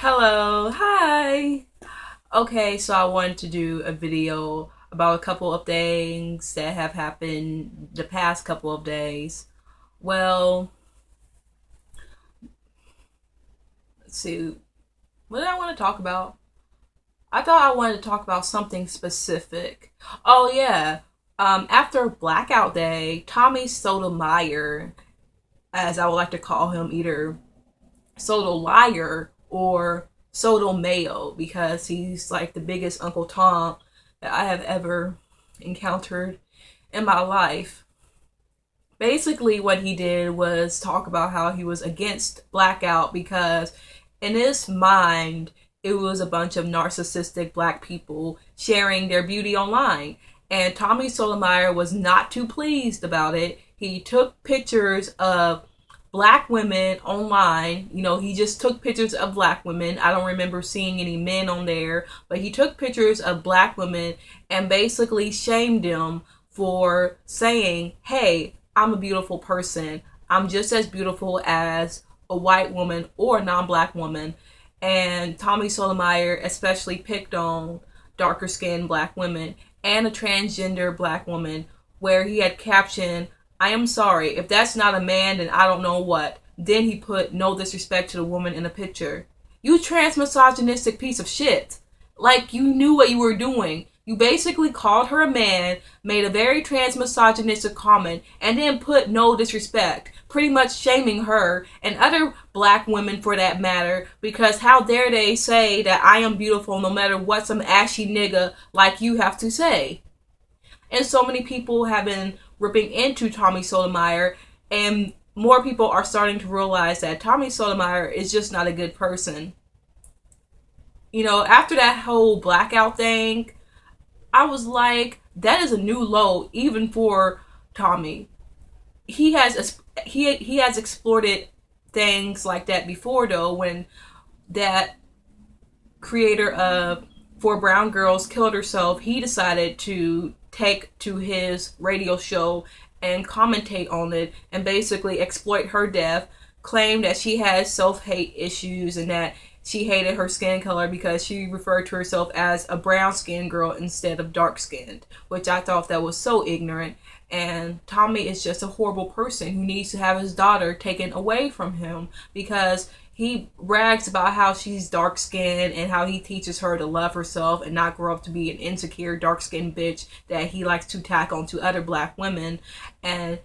Hello, hi. Okay, so I wanted to do a video about a couple of things that have happened the past couple of days. Well, let's see, what did I want to talk about? I thought I wanted to talk about something specific. Oh yeah, after Blackout Day, Tommy Sotomayor, as I would like to call him, either Soto Liar or Soto Mayo, because he's like the biggest Uncle Tom that I have ever encountered in my life. Basically, what he did was talk about how he was against Blackout because, in his mind, it was a bunch of narcissistic black people sharing their beauty online. And Tommy Sotomayor was not too pleased about it. He took pictures of black women online. You know, he just took pictures of black women. I don't remember seeing any men on there, but he took pictures of black women and basically shamed them for saying, hey, I'm a beautiful person. I'm just as beautiful as a white woman or a non-black woman. And Tommy Sotomayor especially picked on darker skinned black women and a transgender black woman, where he had captioned, I am sorry, if that's not a man, then I don't know what. Then he put no disrespect to the woman in the picture. You trans misogynistic piece of shit. Like, you knew what you were doing. You basically called her a man, made a very trans misogynistic comment, and then put no disrespect, pretty much shaming her and other black women for that matter, because how dare they say that I am beautiful no matter what some ashy nigga like you have to say. And so many people have been ripping into Tommy Sotomayor, and more people are starting to realize that Tommy Sotomayor is just not a good person. You know, after that whole blackout thing, I was like, that is a new low, even for Tommy. He has exploited things like that before, though. When that creator of Four Brown Girls killed herself, he decided to take to his radio show and commentate on it and basically exploit her death, claim that she has self-hate issues and that she hated her skin color because she referred to herself as a brown skinned girl instead of dark skinned, which I thought that was so ignorant. And Tommy is just a horrible person who needs to have his daughter taken away from him, because he brags about how she's dark skinned and how he teaches her to love herself and not grow up to be an insecure dark skinned bitch that he likes to tack onto other black women. And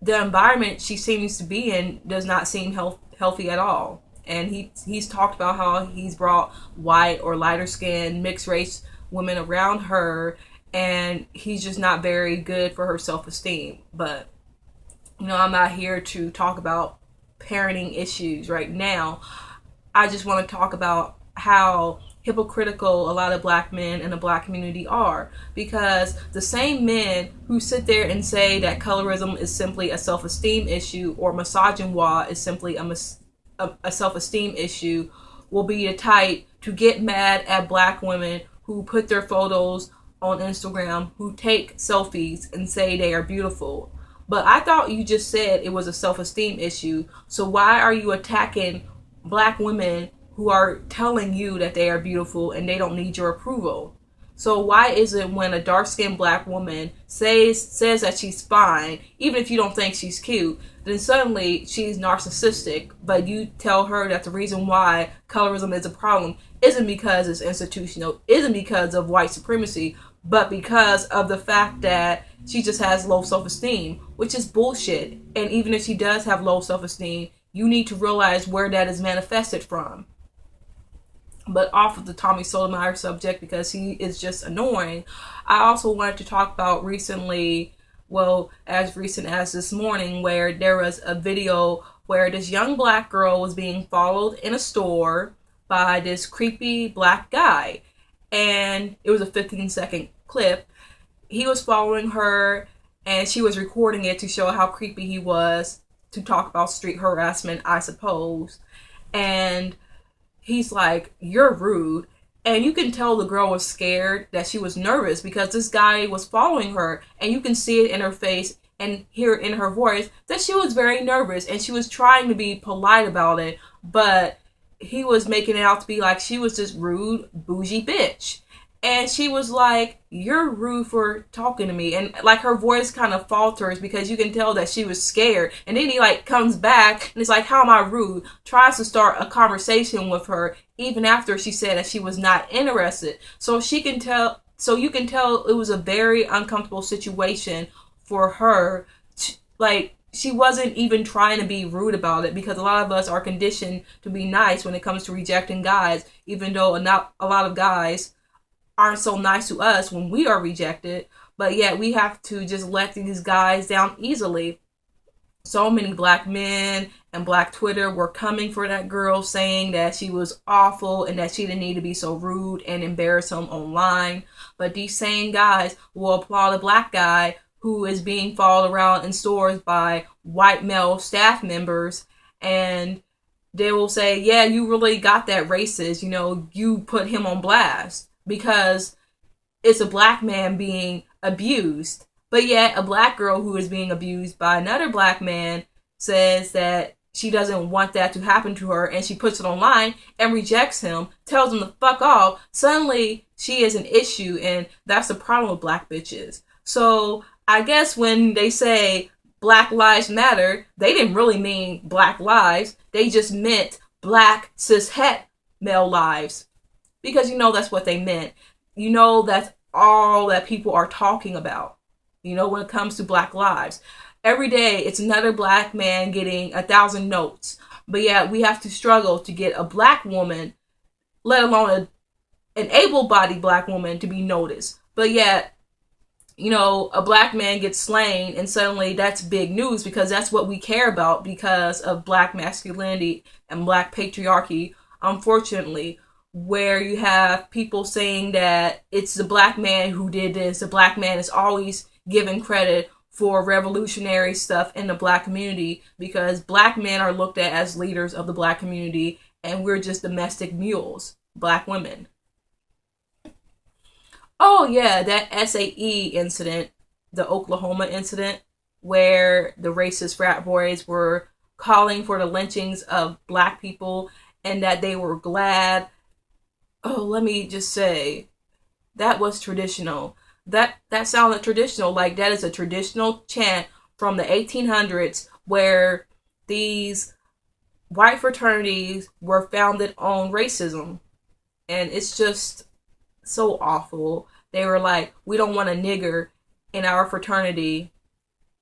the environment she seems to be in does not seem healthy at all. And he's talked about how he's brought white or lighter skinned mixed race women around her, and he's just not very good for her self-esteem. But you know, I'm not here to talk about parenting issues right now. I just want to talk about how hypocritical a lot of black men in the black community are, because the same men who sit there and say that colorism is simply a self-esteem issue or misogynoir is simply a self-esteem issue will be the type to get mad at black women who put their photos on Instagram, who take selfies and say they are beautiful. But I thought you just said it was a self-esteem issue. So why are you attacking black women who are telling you that they are beautiful and they don't need your approval? So why is it when a dark-skinned black woman says that she's fine, even if you don't think she's cute, then suddenly she's narcissistic, but you tell her that the reason why colorism is a problem isn't because it's institutional, isn't because of white supremacy, but because of the fact that she just has low self-esteem, which is bullshit. And even if she does have low self-esteem, you need to realize where that is manifested from. But off of the Tommy Sotomayor subject, because he is just annoying, I also wanted to talk about recently, well, as recent as this morning, where there was a video where this young black girl was being followed in a store by this creepy black guy. And it was a 15-second clip. He was following her and she was recording it to show how creepy he was, to talk about street harassment, I suppose. And he's like, you're rude. And you can tell the girl was scared, that she was nervous because this guy was following her. And you can see it in her face and hear it in her voice that she was very nervous. And she was trying to be polite about it. But he was making it out to be like she was this rude, bougie bitch. And she was like, "You're rude for talking to me." And like her voice kind of falters because you can tell that she was scared. And then he like comes back and it's like, "How am I rude?" Tries to start a conversation with her even after she said that she was not interested. So you can tell it was a very uncomfortable situation for her. Like, she wasn't even trying to be rude about it, because a lot of us are conditioned to be nice when it comes to rejecting guys, even though not a lot of guys aren't so nice to us when we are rejected. But yet we have to just let these guys down easily. So many black men and black Twitter were coming for that girl, saying that she was awful and that she didn't need to be so rude and embarrass him online. But these same guys will applaud a black guy who is being followed around in stores by white male staff members, and they will say, "Yeah, you really got that racist, you put him on blast," because it's a black man being abused. But yet a black girl who is being abused by another black man says that she doesn't want that to happen to her, and she puts it online and rejects him, tells him to fuck off. Suddenly she is an issue, and that's the problem with black bitches. So I guess when they say Black Lives Matter, they didn't really mean black lives. They just meant black cishet male lives. Because that's what they meant. That's all that people are talking about. When it comes to black lives. Every day it's another black man getting 1,000 notes. But yet we have to struggle to get a black woman, let alone an able-bodied black woman, to be noticed. But yet, a black man gets slain and suddenly that's big news, because that's what we care about because of black masculinity and black patriarchy, unfortunately, where you have people saying that it's the black man who did this. The black man is always given credit for revolutionary stuff in the black community, because black men are looked at as leaders of the black community and we're just domestic mules, black women. Oh yeah, that SAE incident, the Oklahoma incident, where the racist frat boys were calling for the lynchings of black people and that they were glad. Oh, let me just say, that was traditional. That sounded traditional. Like, that is a traditional chant from the 1800s where these white fraternities were founded on racism. And it's just so awful. They were like, "We don't want a nigger in our fraternity."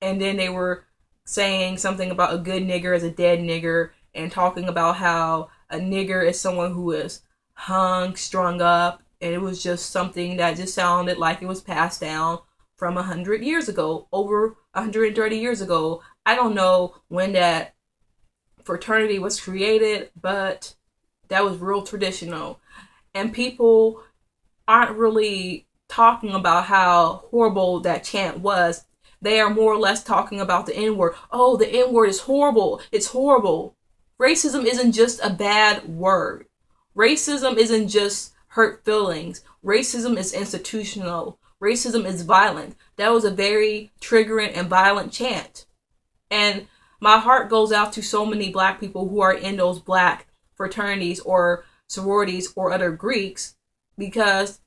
And then they were saying something about a good nigger is a dead nigger, and talking about how a nigger is someone who is hung, strung up. And it was just something that just sounded like it was passed down from 100 years ago, over 130 years ago. I don't know when that fraternity was created, but that was real traditional. And people aren't really talking about how horrible that chant was. They are more or less talking about the N-word. Oh, the N-word is horrible. It's horrible. Racism isn't just a bad word. Racism isn't just hurt feelings. Racism is institutional. Racism is violent. That was a very triggering and violent chant. And my heart goes out to so many black people who are in those black fraternities or sororities or other Greeks, because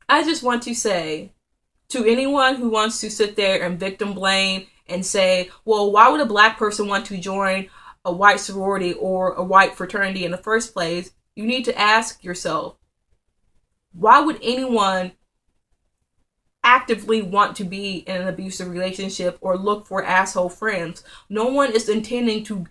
I just want to say to anyone who wants to sit there and victim blame and say, well, why would a black person want to join a white sorority or a white fraternity in the first place? You need to ask yourself, why would anyone actively want to be in an abusive relationship or look for asshole friends? No one is intending to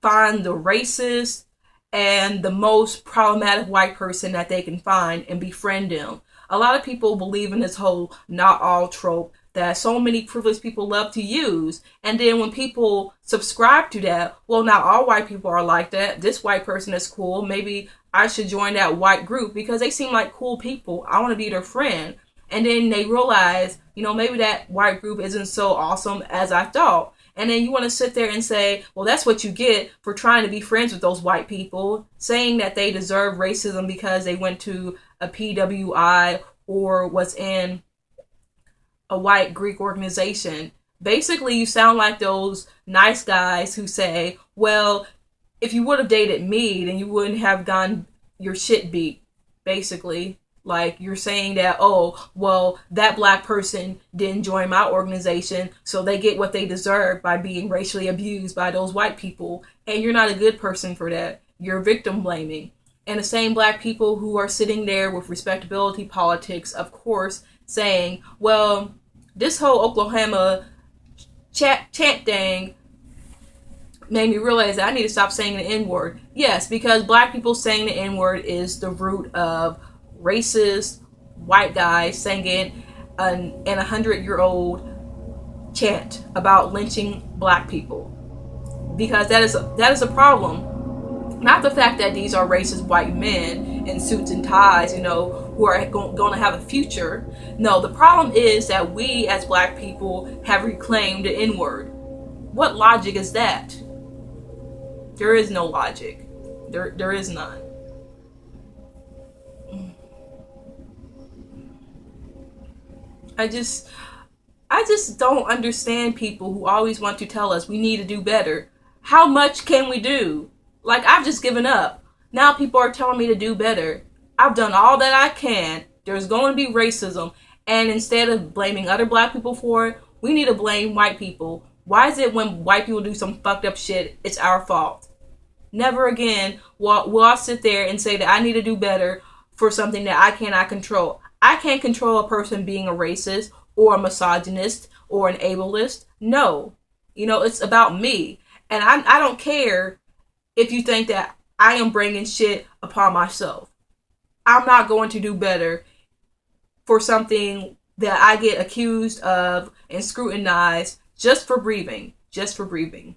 find the racist and the most problematic white person that they can find and befriend them. A lot of people believe in this whole not all trope that so many privileged people love to use. And then when people subscribe to that, well, not all white people are like that. This white person is cool. Maybe I should join that white group because they seem like cool people. I want to be their friend. And then they realize, maybe that white group isn't so awesome as I thought. And then you want to sit there and say, well, that's what you get for trying to be friends with those white people, saying that they deserve racism because they went to a PWI or was in a white Greek organization. Basically, you sound like those nice guys who say, well, if you would have dated me, then you wouldn't have gotten your shit beat, basically. Like, you're saying that, oh, well, that black person didn't join my organization, so they get what they deserve by being racially abused by those white people. And you're not a good person for that. You're victim blaming. And the same black people who are sitting there with respectability politics, of course, saying, well, this whole Oklahoma chant thing made me realize that I need to stop saying the N-word. Yes, because black people saying the N-word is the root of racist white guys singing an 100-year-old chant about lynching black people. Because that is a problem. Not the fact that these are racist white men in suits and ties, who are going to have a future. No, the problem is that we as black people have reclaimed the N-word. What logic is that? There is no logic. There is none. I just don't understand people who always want to tell us we need to do better. How much can we do? Like, I've just given up. Now people are telling me to do better. I've done all that I can. There's going to be racism. And instead of blaming other black people for it, we need to blame white people. Why is it when white people do some fucked up shit, it's our fault? Never again will I sit there and say that I need to do better for something that I cannot control. I can't control a person being a racist or a misogynist or an ableist. No. It's about me. And I don't care if you think that I am bringing shit upon myself. I'm not going to do better for something that I get accused of and scrutinized just for breathing. Just for breathing.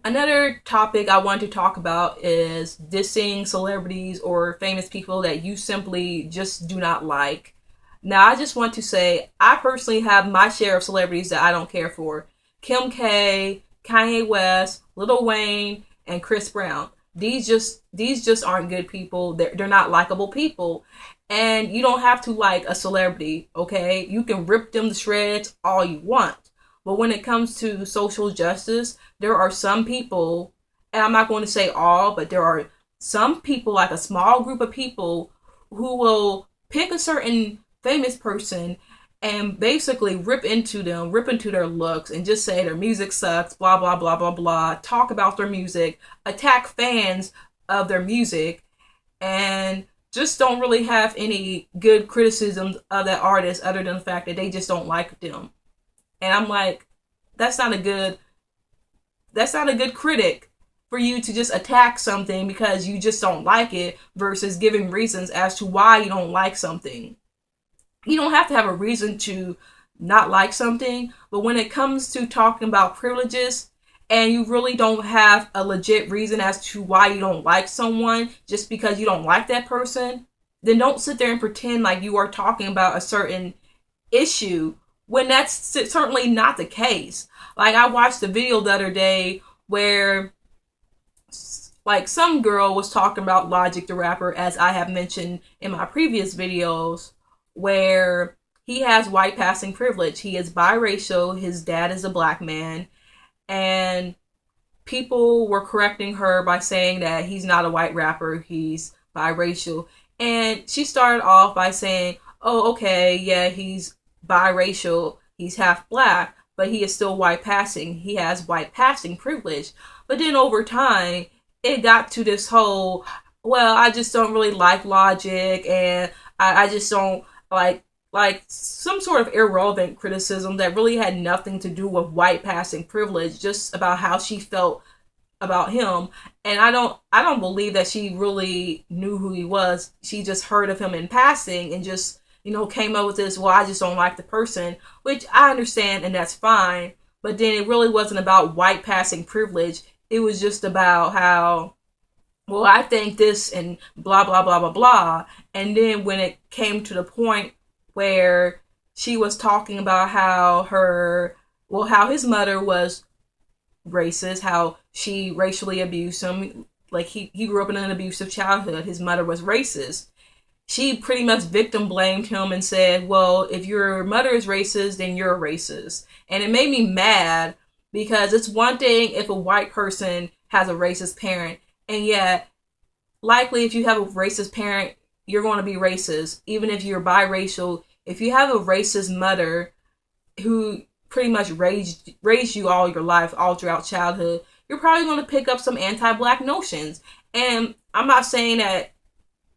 Another topic I want to talk about is dissing celebrities or famous people that you simply just do not like. Now, I just want to say, I personally have my share of celebrities that I don't care for. Kim K, Kanye West, Lil Wayne, and Chris Brown. These just aren't good people. They're not likable people. And you don't have to like a celebrity, okay? You can rip them to shreds all you want. But when it comes to social justice, there are some people, and I'm not going to say all, but there are some people, like a small group of people, who will pick a certain famous person and basically rip into their looks and just say their music sucks, blah, blah, blah, blah, blah, talk about their music, attack fans of their music, and just don't really have any good criticisms of that artist other than the fact that they just don't like them. And I'm like, that's not a good critic for you to just attack something because you just don't like it versus giving reasons as to why you don't like something. You don't have to have a reason to not like something, but when it comes to talking about privileges and you really don't have a legit reason as to why you don't like someone just because you don't like that person, then don't sit there and pretend like you are talking about a certain issue when that's certainly not the case. Like, I watched a video the other day where, like, some girl was talking about Logic the rapper, as I have mentioned in my previous videos, where he has white passing privilege. He is biracial. His dad is a black man. And people were correcting her by saying that he's not a white rapper. He's biracial. And she started off by saying, oh, okay, yeah, he's biracial, he's half black, but he is still white passing. He has white passing privilege. But then over time, it got to this whole, well, I just don't really like Logic, and I just don't like some sort of irrelevant criticism that really had nothing to do with white passing privilege, just about how she felt about him. And I don't believe that she really knew who he was. She just heard of him in passing and just came up with this, well, I just don't like the person, which I understand, and that's fine. But then it really wasn't about white passing privilege. It was just about how, well, I think this and blah, blah, blah, blah, blah. And then when it came to the point where she was talking about how his mother was racist, how she racially abused him, like he grew up in an abusive childhood, his mother was racist. She pretty much victim blamed him and said, well, if your mother is racist, then you're a racist. And it made me mad Because it's one thing if a white person has a racist parent, and yet likely if you have a racist parent, you're going to be racist. Even if you're biracial, if you have a racist mother who pretty much raised you all your life, all throughout childhood, you're probably going to pick up some anti-black notions. And I'm not saying that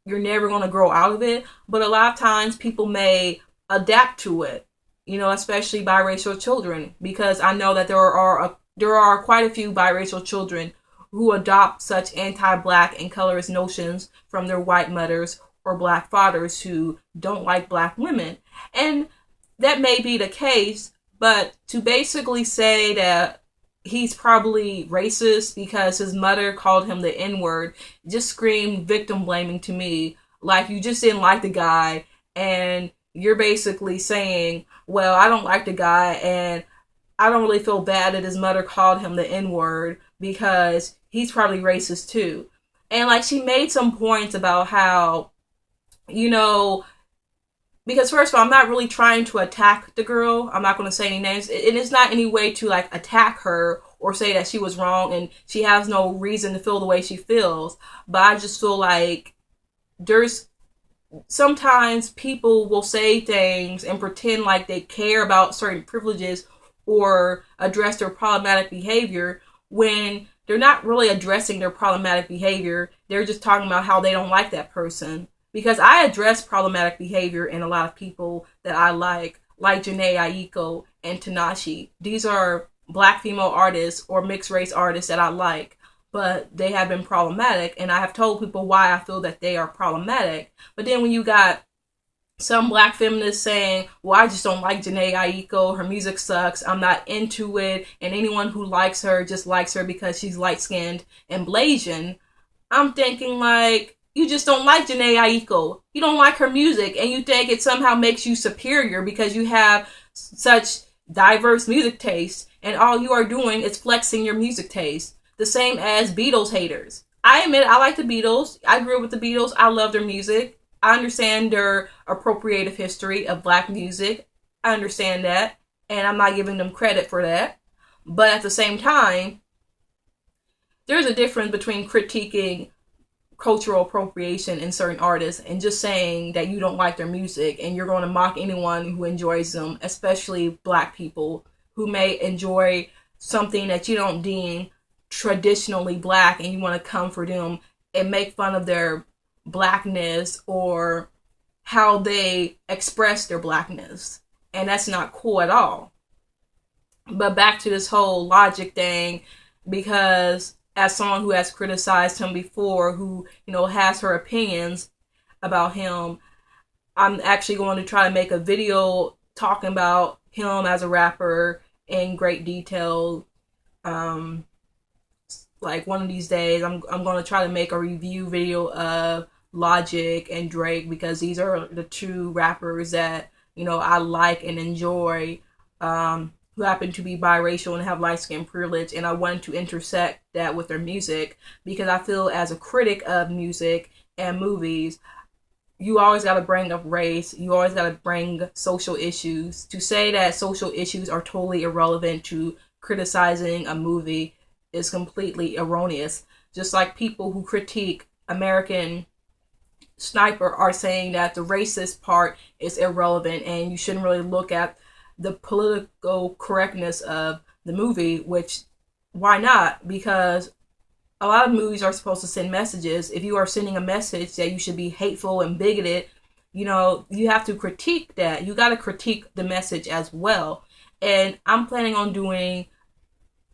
you're never going to grow out of it, but a lot of times people may adapt to it, especially biracial children, because I know that there are quite a few biracial children who adopt such anti-black and colorist notions from their white mothers or black fathers who don't like black women. And that may be the case, but to basically say that he's probably racist because his mother called him the N-word just screamed victim blaming to me. Like, you just didn't like the guy, and you're basically saying, well, I don't like the guy, and I don't really feel bad that his mother called him the N-word because he's probably racist too. And like, she made some points about how, because first of all, I'm not really trying to attack the girl. I'm not going to say any names. It is not any way to like attack her or say that she was wrong and she has no reason to feel the way she feels. But I just feel like there's sometimes people will say things and pretend like they care about certain privileges or address their problematic behavior when they're not really addressing their problematic behavior. They're just talking about how they don't like that person. Because I address problematic behavior in a lot of people that I like Janae Aiko and Tanashi. These are black female artists or mixed race artists that I like, but they have been problematic, and I have told people why I feel that they are problematic. But then when you got some black feminists saying, well, I just don't like Janae Aiko, her music sucks, I'm not into it, and anyone who likes her just likes her because she's light-skinned and Blasian, I'm thinking like, you just don't like Janae Aiko. You don't like her music, and you think it somehow makes you superior because you have such diverse music tastes, and all you are doing is flexing your music taste. The same as Beatles haters. I admit I like the Beatles. I grew up with the Beatles. I love their music. I understand their appropriative history of black music. I understand that, and I'm not giving them credit for that. But at the same time, there's a difference between critiquing cultural appropriation in certain artists and just saying that you don't like their music and you're going to mock anyone who enjoys them, especially black people who may enjoy something that you don't deem traditionally black, and you want to come for them and make fun of their blackness or how they express their blackness. And that's not cool at all. But back to this whole Logic thing, because as someone who has criticized him before, who, has her opinions about him, I'm actually going to try to make a video talking about him as a rapper in great detail. Like one of these days, I'm going to try to make a review video of Logic and Drake, because these are the two rappers that, I like and enjoy, who happen to be biracial and have light skin privilege, and I wanted to intersect that with their music, because I feel as a critic of music and movies, you always got to bring up race, you always got to bring social issues. To say that social issues are totally irrelevant to criticizing a movie is completely erroneous. Just like people who critique American Sniper are saying that the racist part is irrelevant and you shouldn't really look at the political correctness of the movie, which, why not? Because a lot of movies are supposed to send messages. If you are sending a message that you should be hateful and bigoted, you have to critique that. You got to critique the message as well. And I'm planning on doing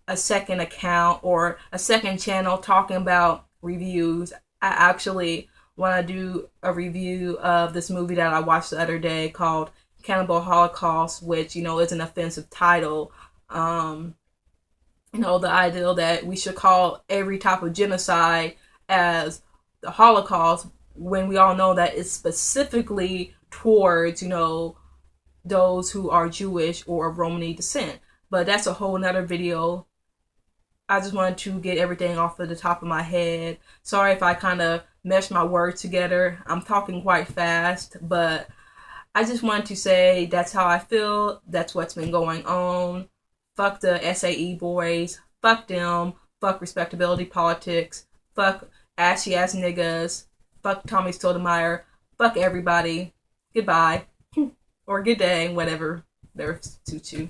a second account or a second channel talking about reviews. I actually want to do a review of this movie that I watched the other day called Cannibal Holocaust, which, is an offensive title. The idea that we should call every type of genocide as the Holocaust, when we all know that it's specifically towards, those who are Jewish or of Romani descent. But that's a whole nother video. I just wanted to get everything off of the top of my head. Sorry if I kind of meshed my words together. I'm talking quite fast, but I just wanted to say that's how I feel. That's what's been going on. Fuck the SAE boys. Fuck them. Fuck respectability politics. Fuck ashy ass niggas. Fuck Tommy Stoudemire. Fuck everybody. Goodbye. Or good day, whatever. There suits you.